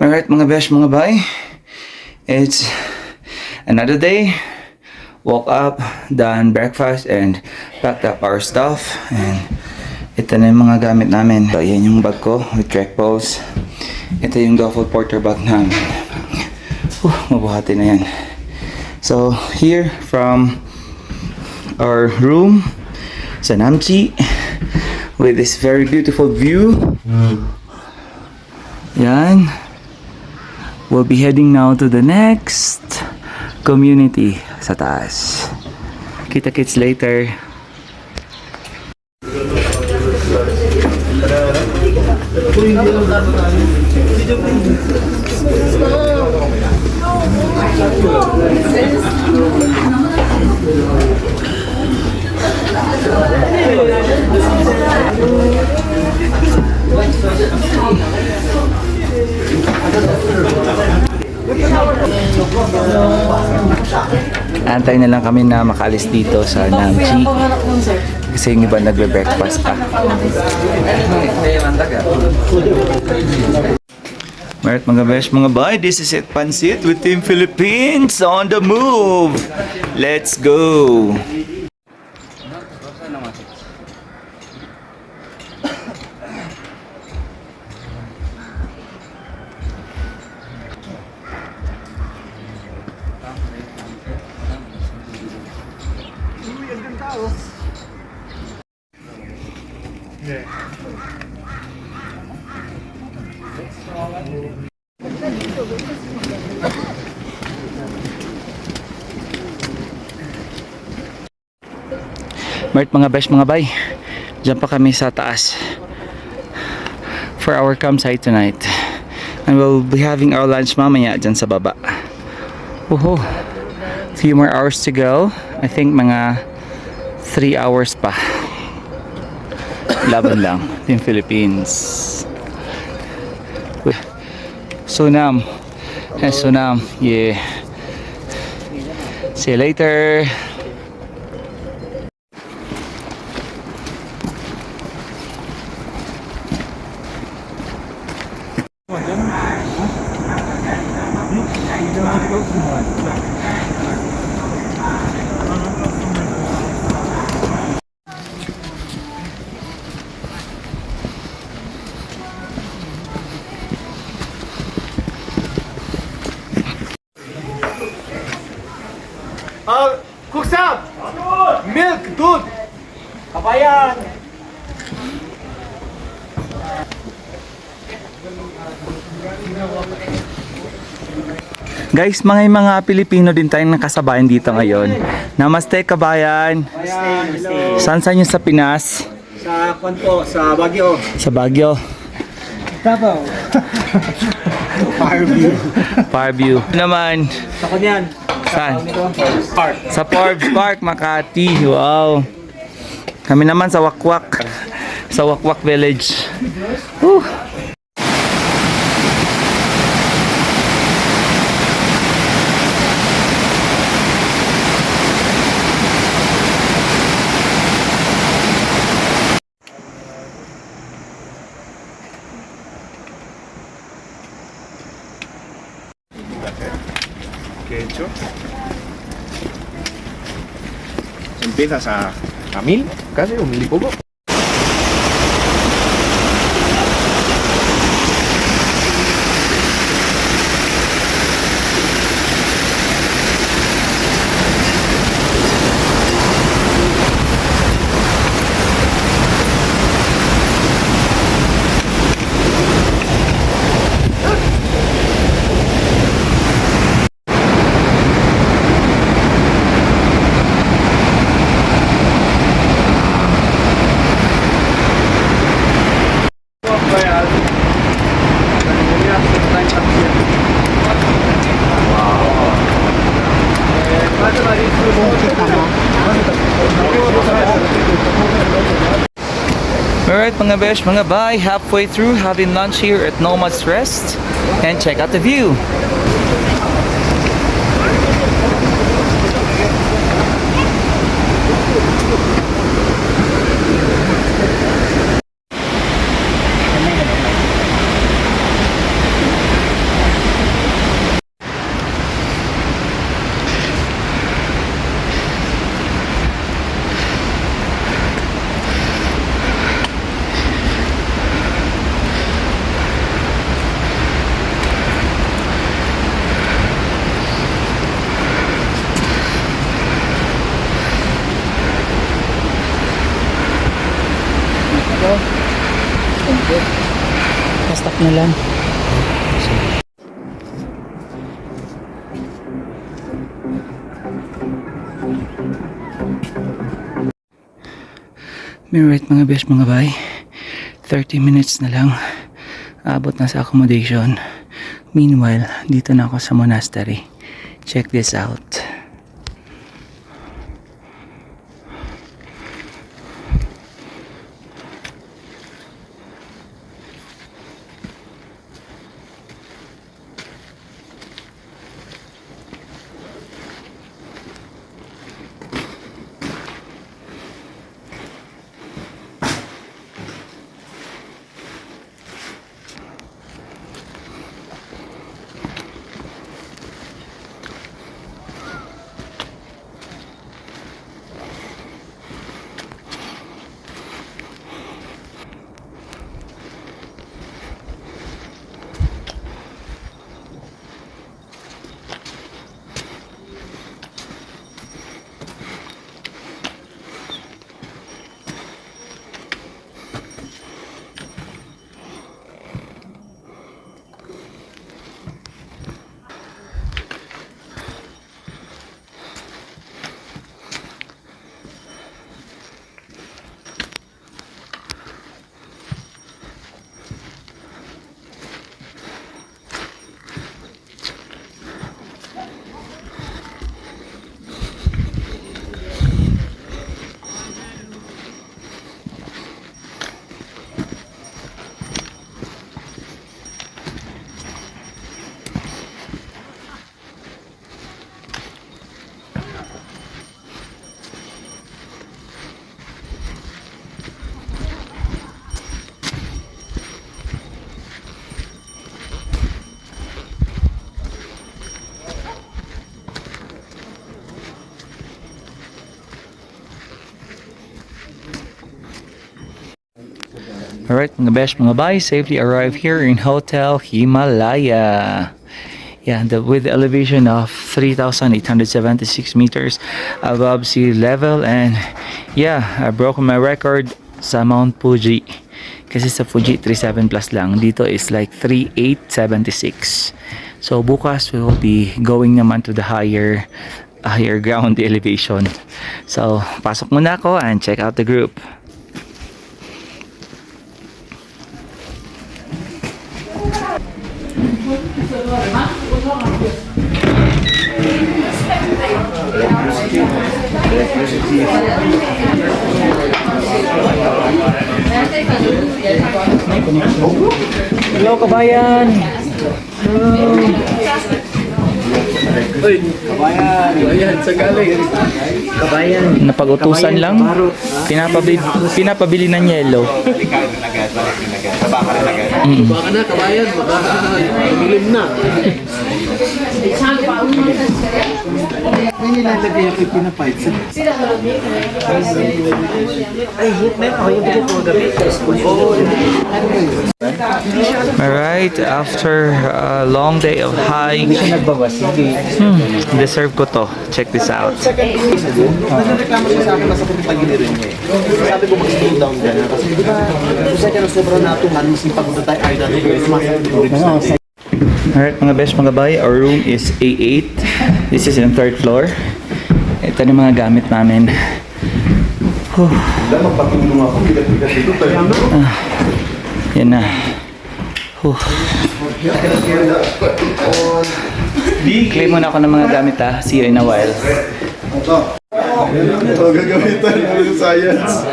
Alright mga besh, mga bay. It's another day. Woke up, done breakfast, and packed up our stuff. And ito na yung mga gamit namin. So, yan yung bag ko with Trek Pose. Ito yung duffel porter bag namin. Mabuhati na yan. So, here from our room sa Namchi with this very beautiful view. Yan. We'll be heading now to the next community sa taas. Kita-kits later. Antay na lang kami na makaalis dito sa Namchi kasi yung iba nagbe-breakfast pa. Alright mga besh, mga bay, this is it, Pansit with Team Philippines on the move. Let's go. Alright mga besh, mga bay, dyan pa kami sa taas for our campsite tonight, and we'll be having our lunch mamaya dyan sa baba. Few more hours to go. I think mga 3 hours pa. Laban lang, Team Philippines. Sunam. Sunam. Yeah. See you later. Kuksab! Milk, dude! Kabayan! Guys, mga Pilipino din tayong nakasabayan dito ngayon. Namaste kabayan. Saan nyo sa Pinas? Sa Kwanto, sa Baguio. Sa Baguio. Davao. Farview. Farview. Naman. Sa Kunyan. Saan? Park. Sa Forbes Park, Makati. Wow. Kami naman sa Wakwak. Sa Wakwak Village. Hecho. Se empiezas a 1000, casi, o 1000 y poco. Alright mga besh, mga bay, halfway through having lunch here at Nomad's Rest, and check out the view. na lang. Alright mga best mga bay, 30 minutes na lang abot na sa accommodation. Meanwhile, dito na ako sa monastery. Check this out. Alright mga besh, mga bay, safely arrived here in Hotel Himalaya. Yeah, with the elevation of 3,876 meters above sea level. And yeah, I broke my record sa Mount Fuji. Kasi sa Fuji 37 plus lang. Dito is like 3,876. So bukas we will be going naman to the higher ground elevation. So pasok muna ako and check out the group. Hello kabayan. Kabayan, sa galing. Kabayan. Napag-utusan lang. Pinapabili ng yelo. Baka na, kabayan, baka milim na. May nilalagay ako yung pinapahit sa Ay, hit na ako yung bilit mo gabi. Alright, after a long day of hike, Nagbawas, sige. deserve ko to. Check this out. Nagreklamo siya sa akin na sa pagpagilirin niya eh. Sabi ko mag-slow down ka na. Kasi di ba, kung ka na sobrang natuhan, mas yung pagpunta tayo ay dati ko, sumasakit yung ribs natin. Alright mga best mga bay, our room is A8. This is in the 3rd floor. Ito na yung mga gamit namin. Magpatulong ako, bigat-bigat dito. Yan na. Claim muna ako ng mga gamit ha. See you in a while. Ito gagamitan ng science.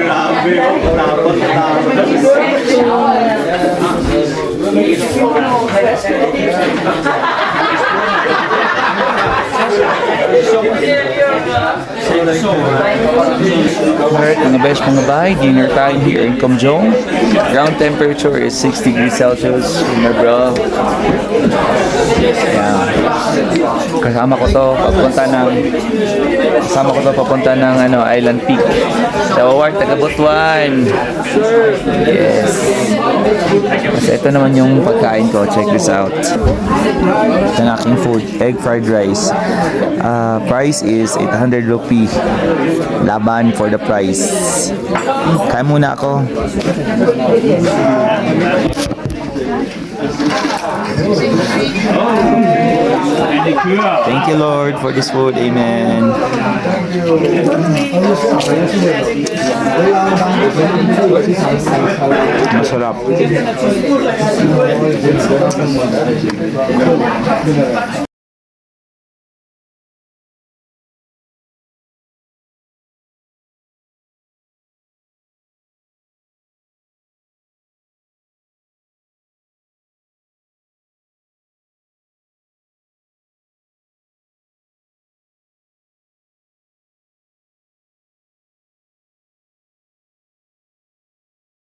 Grabe, tapos. Alright mga best mga bay, dinner time here in Kumjong. Ground temperature is 6 degrees Celsius. My bro. Yeah. Kasama ko to papunta ng Island Peak. Sa Waward, taga Butuan. Yes. Kasi ito naman yung pagkain ko. Check this out. Ito ang aking food. Egg fried rice. Price is 800 rupee. Laban for the price. Kaya muna ako. Thank you, Lord, for this food. Amen. Masarap.